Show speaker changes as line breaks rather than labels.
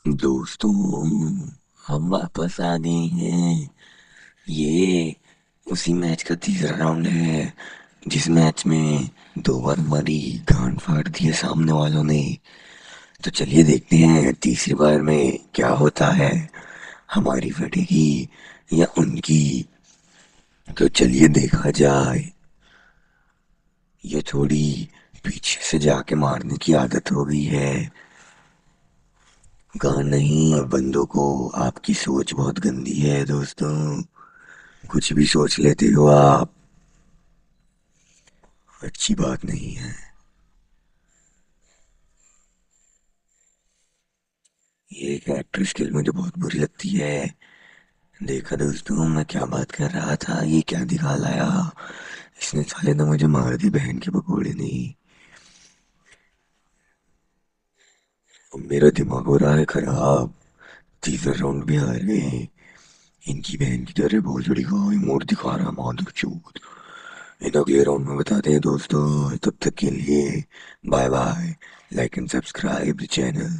दोस्तों, हम वापस आ गए हैं। ये उसी मैच का तीसरा राउंड है जिस मैच में 2 बार हमारी गांड फाड़ दी है सामने वालों ने। तो चलिए देखते हैं तीसरी बार में क्या होता है, हमारी फटेगी या उनकी। तो चलिए देखा जाए। ये थोड़ी पीछे से जाके मारने की आदत हो गई है। कहा नहीं बंदों को, आपकी सोच बहुत गंदी है दोस्तों। कुछ भी सोच लेते हो आप, अच्छी बात नहीं है। ये एक एक्टर स्किल मुझे बहुत बुरी लगती है। देखा दोस्तों, मैं क्या बात कर रहा था, ये क्या दिखा लाया। इसने साले ने मुझे मार दी बहन के पकोड़े नहीं। अब मेरा दिमाग हो रहा है खराब। तीसरा राउंड भी हार गए। इनकी बहन की तरह बहुत बड़ी गाय मोड़ दिखा रहा माधव चौथ। इन अगले राउंड में बताते हैं दोस्तों। तब तक के लिए bye bye. Like and subscribe the channel.